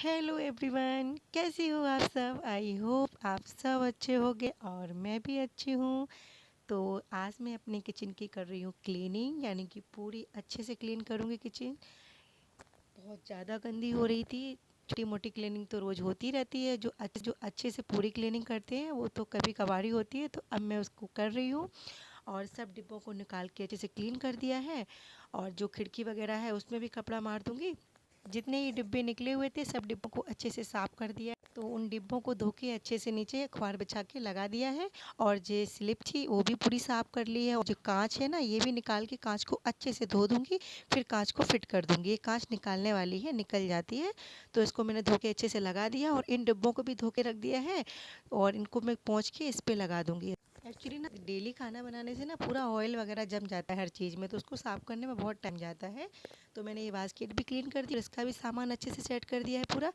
Hello everyone, कैसी हो आप सब। आई होप आप सब अच्छे होंगे और मैं भी अच्छी हूँ। तो आज मैं अपनी किचन की कर रही हूँ क्लीनिंग, यानी कि पूरी अच्छे से क्लीन करूँगी किचन। बहुत ज़्यादा गंदी हो रही थी। छोटी मोटी क्लीनिंग तो रोज़ होती रहती है, जो अच्छे से पूरी क्लीनिंग करते हैं वो तो कभी कभार ही होती है। तो अब मैं उसको कर रही हूँ और सब डिब्बों को निकाल के अच्छे से क्लीन कर दिया है। और जो खिड़की वगैरह है उसमें भी कपड़ा मार दूँगी। जितने ये डिब्बे निकले हुए थे सब डिब्बों को अच्छे से साफ कर दिया है। तो उन डिब्बों को धो के अच्छे से नीचे अखबार बिछा के लगा दिया है। और जो स्लिप थी वो भी पूरी साफ कर ली है। और जो कांच है ना, ये भी निकाल के कांच को अच्छे से धो दूंगी। फिर कांच को फिट कर दूंगी। ये कांच निकालने वाली है, निकल जाती है। तो इसको मैंने धो के अच्छे से लगा दिया और इन डिब्बों को भी धो के रख दिया है। और इनको मैं पोंछ के इस पे लगा दूंगी। एक्चुअली ना डेली खाना बनाने से ना पूरा ऑयल वगैरह जम जाता है हर चीज़ में, तो उसको साफ़ करने में बहुत टाइम जाता है। तो मैंने ये बास्केट भी क्लीन कर दी और इसका भी सामान अच्छे से सेट कर दिया है पूरा।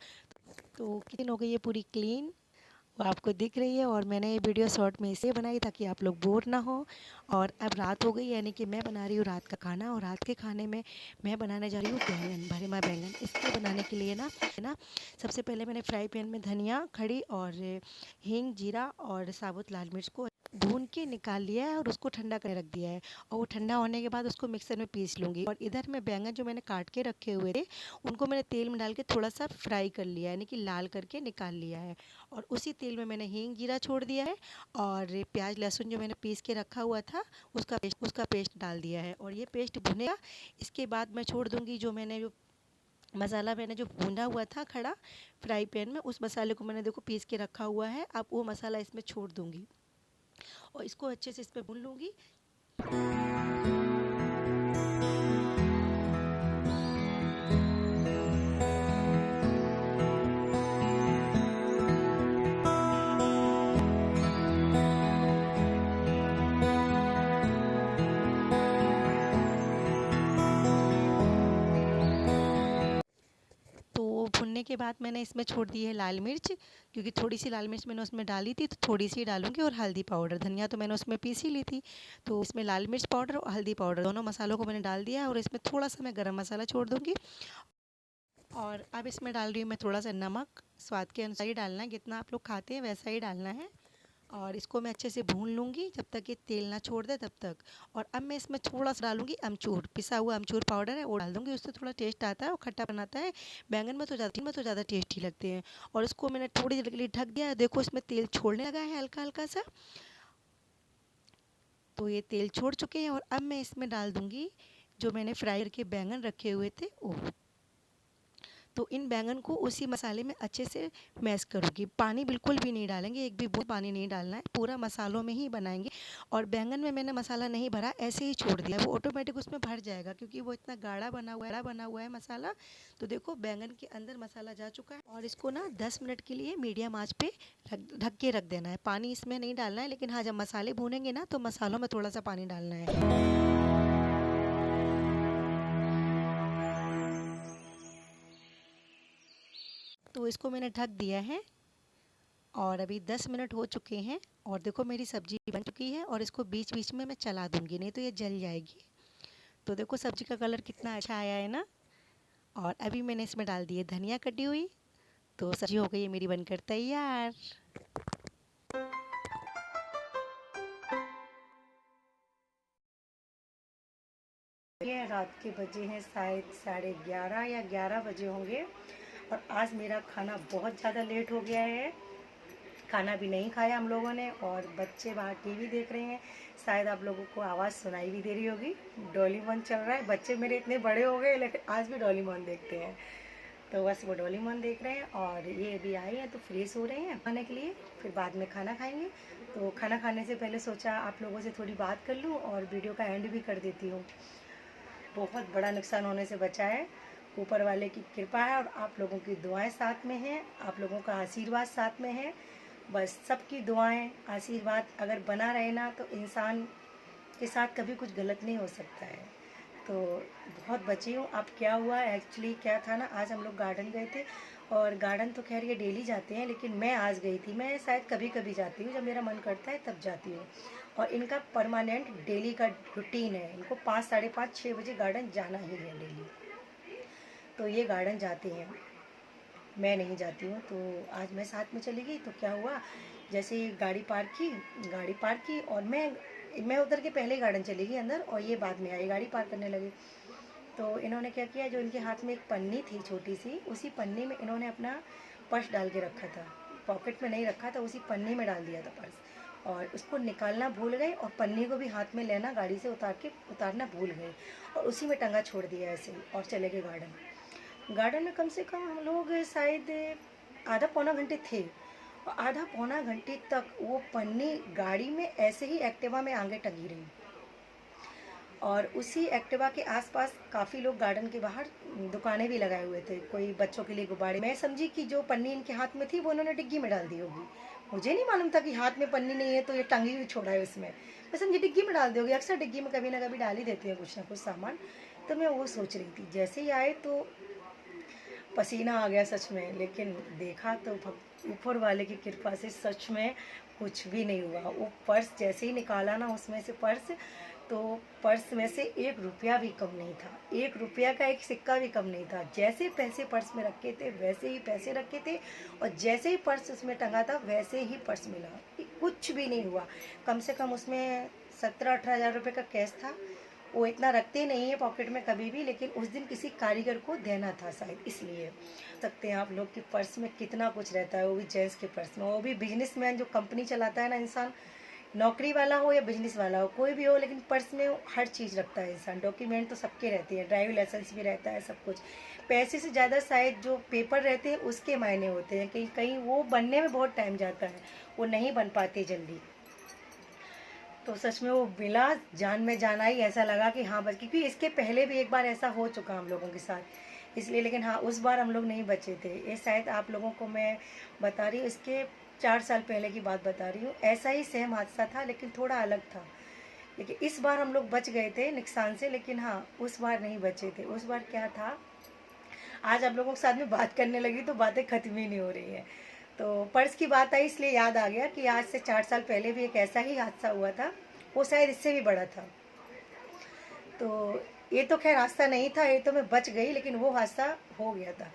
तो किचन हो गई है पूरी क्लीन, वो आपको दिख रही है। और मैंने ये वीडियो शॉर्ट में इसलिए बनाई ताकि आप लोग बोर ना हो। और अब रात हो गई, यानी कि मैं बना रही हूँ रात का खाना। और रात के खाने में मैं बनाने जा रही हूँ बैंगन, भरे हुए बैंगन। इसको बनाने के लिए ना सबसे पहले मैंने फ्राई पैन में धनिया खड़ी और हींग, जीरा और साबुत लाल मिर्च को भून के निकाल लिया है और उसको ठंडा कर रख दिया है। और वो ठंडा होने के बाद उसको मिक्सर में पीस लूँगी। और इधर मैं बैंगन जो मैंने काट के रखे हुए थे उनको मैंने तेल में डाल के थोड़ा सा फ्राई कर लिया है, यानी कि लाल करके निकाल लिया है। और उसी तेल में मैंने हींग जीरा छोड़ दिया है और प्याज लहसुन जो मैंने पीस के रखा हुआ था उसका पेस्ट डाल दिया है। और ये पेस्ट भुनेगा। इसके बाद मैं छोड़ दूँगी जो मसाला मैंने जो भूना हुआ था खड़ा फ्राई पैन में, उस मसाले को मैंने देखो पीस के रखा हुआ है। अब वो मसाला इसमें छोड़ दूँगी और इसको अच्छे से इस पे भून लूँगी। तो भुनने के बाद मैंने इसमें छोड़ दी है लाल मिर्च, क्योंकि थोड़ी सी लाल मिर्च मैंने उसमें डाली थी तो थोड़ी सी डालूंगी। और हल्दी पाउडर, धनिया तो मैंने उसमें पीस ही ली थी। तो इसमें लाल मिर्च पाउडर और हल्दी पाउडर दोनों मसालों को मैंने डाल दिया। और इसमें थोड़ा सा मैं गरम मसाला छोड़ दूँगी। और अब इसमें डाल रही हूँ मैं थोड़ा सा नमक, स्वाद के अनुसार ही डालना है, जितना आप लोग खाते हैं वैसा ही डालना है। और इसको मैं अच्छे से भून लूँगी जब तक ये तेल ना छोड़ दे तब तक। और अब मैं इसमें थोड़ा सा डालूँगी अमचूर, पिसा हुआ अमचूर पाउडर है वो डाल दूँगी। उससे थोड़ा टेस्ट आता है और खट्टा बनाता है। बैंगन में तो ज़्यादा टेस्टी लगते हैं। और इसको मैंने थोड़ी देर के लिए ढक दिया। देखो इसमें तेल छोड़ने लगा है हल्का हल्का सा। तो ये तेल छोड़ चुके हैं और अब मैं इसमें डाल दूँगी जो मैंने फ्राई करके बैंगन रखे हुए थे वो। तो इन बैंगन को उसी मसाले में अच्छे से मैश करूँगी। पानी बिल्कुल भी नहीं डालेंगे, एक भी बूंद पानी नहीं डालना है, पूरा मसालों में ही बनाएंगे। और बैंगन में मैंने मसाला नहीं भरा, ऐसे ही छोड़ दिया, वो ऑटोमेटिक उसमें भर जाएगा क्योंकि वो इतना गाढ़ा बना हुआ है मसाला। तो देखो बैंगन के अंदर मसाला जा चुका है। और इसको ना 10 मिनट के लिए मीडियम आँच पे ढक के रख देना है। पानी इसमें नहीं डालना है, लेकिन हाँ जब मसाले भूनेंगे ना तो मसालों में थोड़ा सा पानी डालना है। तो इसको मैंने ढक दिया है और अभी 10 मिनट हो चुके हैं। और देखो मेरी सब्जी बन चुकी है और इसको बीच बीच में मैं चला दूंगी, नहीं तो ये जल जाएगी। तो देखो सब्जी का कलर कितना अच्छा आया है ना। और अभी मैंने इसमें डाल दी है धनिया कटी हुई। तो सब्जी हो गई है मेरी बनकर तैयार। ये रात के बजे हैं शायद 11:30 या 11 बजे होंगे। और आज मेरा खाना बहुत ज़्यादा लेट हो गया है। खाना भी नहीं खाया हम लोगों ने और बच्चे बाहर टीवी देख रहे हैं। शायद आप लोगों को आवाज़ सुनाई भी दे रही होगी, डोलीमोन चल रहा है। बच्चे मेरे इतने बड़े हो गए लेकिन आज भी डोलीमोन देखते हैं। तो बस वो डोलीमोन देख रहे हैं और ये अभी आए हैं तो फ्रेश हो रहे हैं खाने के लिए। फिर बाद में खाना खाएंगे। तो खाना खाने से पहले सोचा आप लोगों से थोड़ी बात कर लूँ और वीडियो का एंड भी कर देती हूँ। बहुत बड़ा नुकसान होने से बचा है, ऊपर वाले की कृपा है और आप लोगों की दुआएं साथ में हैं, आप लोगों का आशीर्वाद साथ में है। बस सबकी दुआएं आशीर्वाद अगर बना रहे ना तो इंसान के साथ कभी कुछ गलत नहीं हो सकता है। तो बहुत बची हूँ। अब क्या हुआ एक्चुअली क्या था ना, आज हम लोग गार्डन गए थे। और गार्डन तो खैर ये डेली जाते हैं लेकिन मैं आज गई थी। मैं शायद कभी कभी जाती हूँ, जब मेरा मन करता है तब जाती हूँ। और इनका परमानेंट डेली का रूटीन है, इनको 5, 5:30, 6 बजे गार्डन जाना ही है डेली। तो ये गार्डन जाते हैं। मैं नहीं जाती हूँ। तो आज मैं साथ में चली गई। तो क्या हुआ, जैसे ही गाड़ी पार्क की और मैं उधर के पहले गार्डन चली गई अंदर, और ये बाद में आई गाड़ी पार्क करने लगी। तो इन्होंने क्या किया, जो इनके हाथ में एक पन्नी थी छोटी सी, उसी पन्नी में इन्होंने अपना पर्स डाल के रखा था। पॉकेट में नहीं रखा था, उसी पन्नी में डाल दिया था पर्स, और उसको निकालना भूल गए और पन्नी को भी हाथ में लेना गाड़ी से उतारना भूल गए, और उसी में टंगा छोड़ दिया ऐसे ही, और चले गए गार्डन। गार्डन में कम से कम हम लोग शायद आधा पौना घंटे थे, और आधा पौना घंटे तक वो पन्नी गाड़ी में ऐसे ही एक्टिवा में आगे टंगी रही। और उसी एक्टिवा के आसपास काफ़ी लोग गार्डन के बाहर दुकानें भी लगाए हुए थे, कोई बच्चों के लिए गुब्बारे। मैं समझी कि जो पन्नी इनके हाथ में थी वो उन्होंने डिग्गी में डाल दी होगी। मुझे नहीं मालूम था कि हाथ में पन्नी नहीं है तो ये टंगी हुई छोड़ा है उसमें। मैं समझी डिग्गी में डाल दी होगी, अक्सर डिग्गी में कभी ना कभी डाल ही देते हैं कुछ ना कुछ सामान। तो मैं वो सोच रही थी, जैसे ही आए तो पसीना आ गया सच में। लेकिन देखा तो ऊपर वाले की कृपा से सच में कुछ भी नहीं हुआ। वो पर्स जैसे ही निकाला ना उसमें से पर्स, तो पर्स में से 1 रुपया भी कम नहीं था, 1 रुपया का एक सिक्का भी कम नहीं था। जैसे पैसे पर्स में रखे थे वैसे ही पैसे रखे थे, और जैसे ही पर्स उसमें टंगा था वैसे ही पर्स मिला। कुछ भी नहीं हुआ। कम से कम उसमें 17-18 हज़ार रुपये का कैश था। वो इतना रखते नहीं है पॉकेट में कभी भी, लेकिन उस दिन किसी कारीगर को देना था शायद, इसलिए। सकते हैं आप लोग कि पर्स में कितना कुछ रहता है, वो भी जेंट्स के पर्स में, वो भी बिजनेसमैन जो कंपनी चलाता है ना इंसान, नौकरी वाला हो या बिजनेस वाला हो, कोई भी हो, लेकिन पर्स में हर चीज़ रखता है इंसान। डॉक्यूमेंट तो सबके रहते हैं, ड्राइविंग लाइसेंस भी रहता है, सब कुछ। पैसे से ज़्यादा शायद जो पेपर रहते हैं उसके मायने होते हैं, कहीं कहीं वो बनने में बहुत टाइम जाता है, वो नहीं बन पाते जल्दी। तो सच में वो मिला, जान में जान आई, ऐसा लगा कि हाँ बस, क्योंकि इसके पहले भी एक बार ऐसा हो चुका हम लोगों के साथ, इसलिए। लेकिन हाँ, उस बार हम लोग नहीं बचे थे। ये शायद आप लोगों को मैं बता रही हूँ, इसके 4 साल पहले की बात बता रही हूँ। ऐसा ही सेम हादसा था लेकिन थोड़ा अलग था। लेकिन इस बार हम लोग बच गए थे नुकसान से, लेकिन हाँ उस बार नहीं बचे थे। उस बार क्या था, आज आप लोगों के साथ में बात करने लगी तो बातें ख़त्म ही नहीं हो रही हैं। तो पर्स की बात आई इसलिए याद आ गया कि आज से 4 साल पहले भी एक ऐसा ही हादसा हुआ था, वो शायद इससे भी बड़ा था। तो ये तो खैर हादसा नहीं था, ये तो मैं बच गई, लेकिन वो हादसा हो गया था।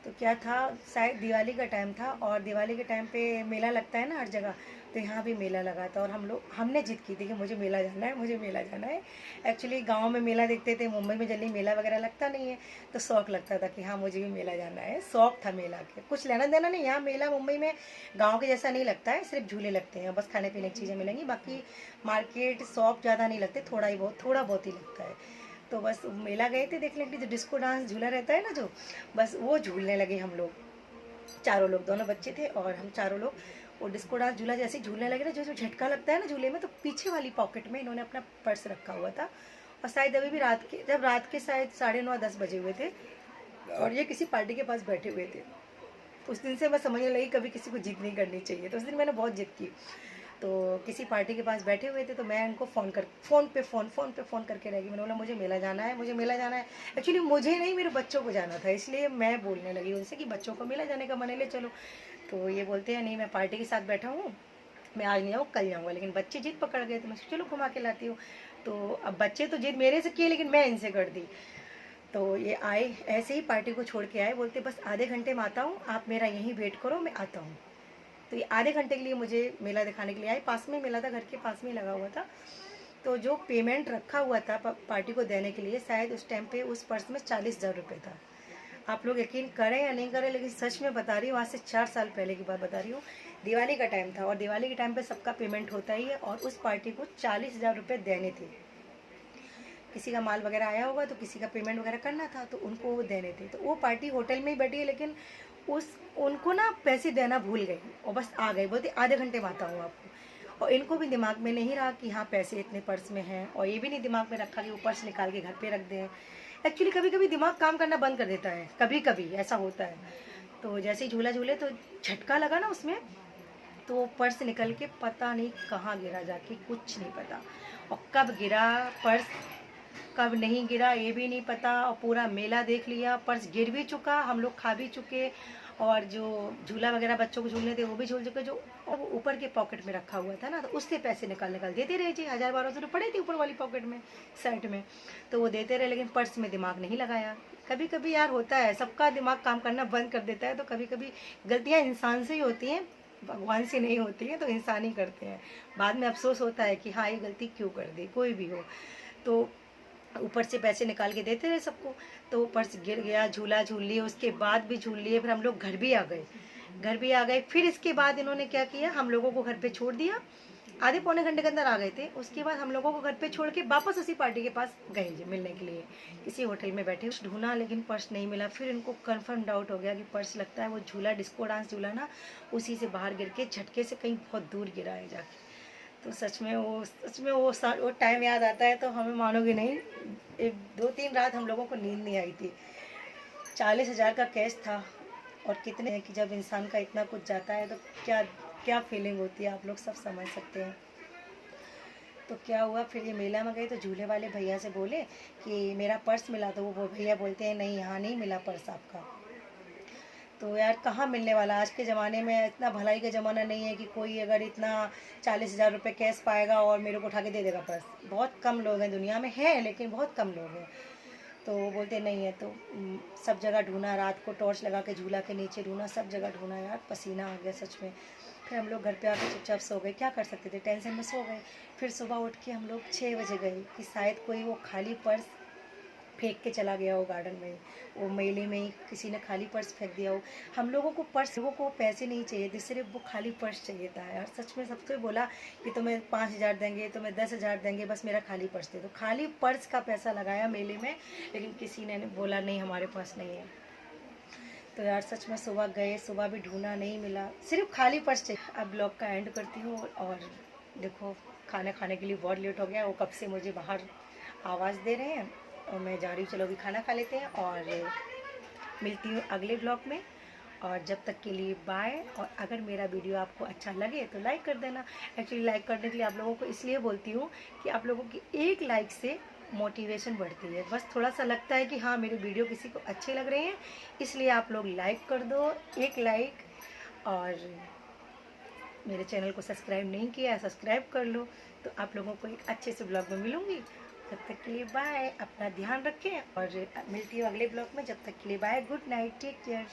तो क्या था, शायद दिवाली का टाइम था, और दिवाली के टाइम पे मेला लगता है ना हर जगह, तो यहाँ भी मेला लगा था। और हमने जिद की थी कि मुझे मेला जाना है, मुझे मेला जाना है। एक्चुअली गांव में मेला देखते थे, मुंबई में जल्दी मेला वगैरह लगता नहीं है, तो शौक लगता था कि हाँ मुझे भी मेला जाना है। शौक था मेला के, कुछ लेना देना नहीं। यहाँ मेला मुंबई में गाँव के जैसा नहीं लगता है, सिर्फ झूले लगते हैं, बस खाने पीने की चीज़ें मिलेंगी, बाकी मार्केट शॉप ज़्यादा नहीं लगते, थोड़ा बहुत ही लगता है। तो बस मेला गए थे देखने के लिए, जो डिस्को डांस झूला रहता है ना जो, बस वो झूलने लगे हम लोग, चारों लोग, दोनों बच्चे थे और हम चारों लोग। वो डिस्को डांस झूला जैसे झूलने लगे ना, जो झटका लगता है ना झूले में, तो पीछे वाली पॉकेट में इन्होंने अपना पर्स रखा हुआ था। और शायद अभी भी रात के शायद 9:30-10 बजे हुए थे, और ये किसी पार्टी के पास बैठे हुए थे। उस दिन से मैं समझने लगी कभी किसी को जिद नहीं करनी चाहिए, तो उस दिन मैंने बहुत जिद की। तो किसी पार्टी के पास बैठे हुए थे, तो मैं उनको फ़ोन पे फ़ोन करके रह गई। मैंने बोला मुझे मेला जाना है, मुझे मेला जाना है। एक्चुअली मुझे नहीं, मेरे बच्चों को जाना था, इसलिए मैं बोलने लगी उनसे कि बच्चों को मेला जाने का मन है, ले चलो। तो ये बोलते हैं नहीं, मैं पार्टी के साथ बैठा हूँ, मैं आज नहीं आऊँ, कल जाऊँगा। लेकिन बच्चे जिद पकड़ गए, तो मैं चलो घुमा के लाती हूँ। तो अब बच्चे तो जिद मेरे से किए, लेकिन मैं इनसे कर दी। तो ये आए, ऐसे ही पार्टी को छोड़ के आए, बोलते बस आधे घंटे में आता हूँ, आप मेरा यहीं वेट करो, मैं आता हूँ। तो ये आधे घंटे के लिए मुझे मेला दिखाने के लिए आए। पास में मेला था, घर के पास में ही लगा हुआ था। तो जो पेमेंट रखा हुआ था पार्टी को देने के लिए, शायद उस टाइम पे उस पर्स में 40,000 रुपये था। आप लोग यकीन करें या नहीं करें, लेकिन सच में बता रही हूँ, आज से 4 साल पहले की बात बता रही हूँ। दिवाली का टाइम था, और दिवाली के टाइम पे सबका पेमेंट होता ही है, और उस पार्टी को 40,000 रुपये देने थे। किसी का माल वगैरह आया होगा तो किसी का पेमेंट वगैरह करना था, तो उनको वो देने थे। तो वो पार्टी होटल में ही बैठी है, लेकिन उनको ना पैसे देना भूल गई, और बस आ गए, बोलते आधे घंटे में आता हूँ आपको। और इनको भी दिमाग में नहीं रहा कि हाँ पैसे इतने पर्स में हैं, और ये भी नहीं दिमाग में रखा कि वो पर्स निकाल के घर पे रख दें। एक्चुअली कभी कभी दिमाग काम करना बंद कर देता है, कभी कभी ऐसा होता है। तो जैसे ही झूला झूले तो झटका लगा ना उसमें, तो पर्स निकल के पता नहीं कहाँ गिरा जाके, कुछ नहीं पता। और कब गिरा पर्स, कब नहीं गिरा ये भी नहीं पता। और पूरा मेला देख लिया, पर्स गिर भी चुका, हम लोग खा भी चुके, और जो झूला वगैरह बच्चों को झूलने थे वो भी झूल चुके। जो ऊपर के पॉकेट में रखा हुआ था ना, तो उससे पैसे निकाल देते रहे जी, 1000-1200 तो पड़े थे ऊपर वाली पॉकेट में, शर्ट में, तो वो देते रहे, लेकिन पर्स में दिमाग नहीं लगाया। कभी कभी यार होता है, सबका दिमाग काम करना बंद कर देता है, तो कभी कभी गलतियाँ इंसान से ही होती हैं, भगवान से नहीं होती है, तो इंसान ही करते हैं। बाद में अफसोस होता है कि हाँ ये गलती क्यों कर दी, कोई भी हो। तो ऊपर से पैसे निकाल के देते रहे सबको, तो ऊपर से गिर गया, झूला झूल लिए, उसके बाद भी झूल लिए, फिर हम लोग घर भी आ गए, फिर इसके बाद इन्होंने क्या किया, हम लोगों को घर पे छोड़ दिया, आधे पौने घंटे के अंदर आ गए थे। उसके बाद हम लोगों को घर पे छोड़ के वापस उसी पार्टी के पास गए जी मिलने के लिए, किसी होटल में बैठे, ढूंढा लेकिन पर्स नहीं मिला। फिर इनको कंफर्म डाउट हो गया कि पर्स लगता है वो झूला, डिस्को डांस झूला ना, उसी से बाहर गिर के झटके से कहीं बहुत दूर गिरा है जाके। तो सच में वो टाइम याद आता है तो हमें मानोगे नहीं, एक 2-3 रात हम लोगों को नींद नहीं आई थी। 40,000 का कैश था, और कितने हैं कि जब इंसान का इतना कुछ जाता है तो क्या क्या फीलिंग होती है, आप लोग सब समझ सकते हैं। तो क्या हुआ, फिर ये मेला में गए तो झूले वाले भैया से बोले कि मेरा पर्स मिला, तो वो भैया बोलते हैं नहीं यहाँ नहीं मिला पर्स आपका। तो यार कहाँ मिलने वाला, आज के ज़माने में इतना भलाई का ज़माना नहीं है कि कोई अगर इतना 40,000 रुपये कैश पाएगा और मेरे को उठा के दे देगा पर्स। बहुत कम लोग हैं दुनिया में, हैं लेकिन बहुत कम लोग हैं। तो वो बोलते नहीं है, तो सब जगह ढूंढा, रात को टॉर्च लगा के झूला के नीचे ढूंढा, सब जगह ढूंढा यार, पसीना आ गया सच में। फिर हम लोग घर पे आके चुपचाप सो गए, क्या कर सकते थे, टेंशन में सो गए। फिर सुबह उठ के हम लोग 6 बजे गए कि शायद कोई वो खाली पर्स फेंक के चला गया हो गार्डन में, वो मेले में ही किसी ने खाली पर्स फेंक दिया हो। हम लोगों को पैसे नहीं चाहिए थे, सिर्फ वो खाली पर्स चाहिए था यार। सच में सबसे बोला कि तुम्हें 5,000 देंगे, तुम्हें 10,000 देंगे, बस मेरा खाली पर्स दे दो। खाली पर्स का पैसा लगाया मेले में, लेकिन किसी ने बोला नहीं हमारे पास नहीं है। तो यार सच में सुबह गए, सुबह भी ढूंढा, नहीं मिला, सिर्फ खाली पर्स चाहिए। अब ब्लॉग का एंड करती हूँ, और देखो खाना खाने के लिए बहुत लेट हो गया, वो कब से मुझे बाहर आवाज़ दे रहे हैं, और मैं जा रही हूँ, चलो अभी खाना खा लेते हैं, और मिलती हूँ अगले ब्लॉग में। और जब तक के लिए बाय। और अगर मेरा वीडियो आपको अच्छा लगे तो लाइक कर देना। एक्चुअली लाइक करने के लिए आप लोगों को इसलिए बोलती हूँ कि आप लोगों की एक लाइक से मोटिवेशन बढ़ती है। बस थोड़ा सा लगता है कि हाँ मेरे वीडियो किसी को अच्छे लग रहे हैं, इसलिए आप लोग लाइक कर दो, एक लाइक। और मेरे चैनल को सब्सक्राइब नहीं किया है, सब्सक्राइब कर लो। तो आप लोगों को एक अच्छे से ब्लॉग में मिलूँगी। तब तक के लिए बाय, अपना ध्यान रखें, और मिलती हूँ अगले ब्लॉग में। जब तक के लिए bye, good night, take care.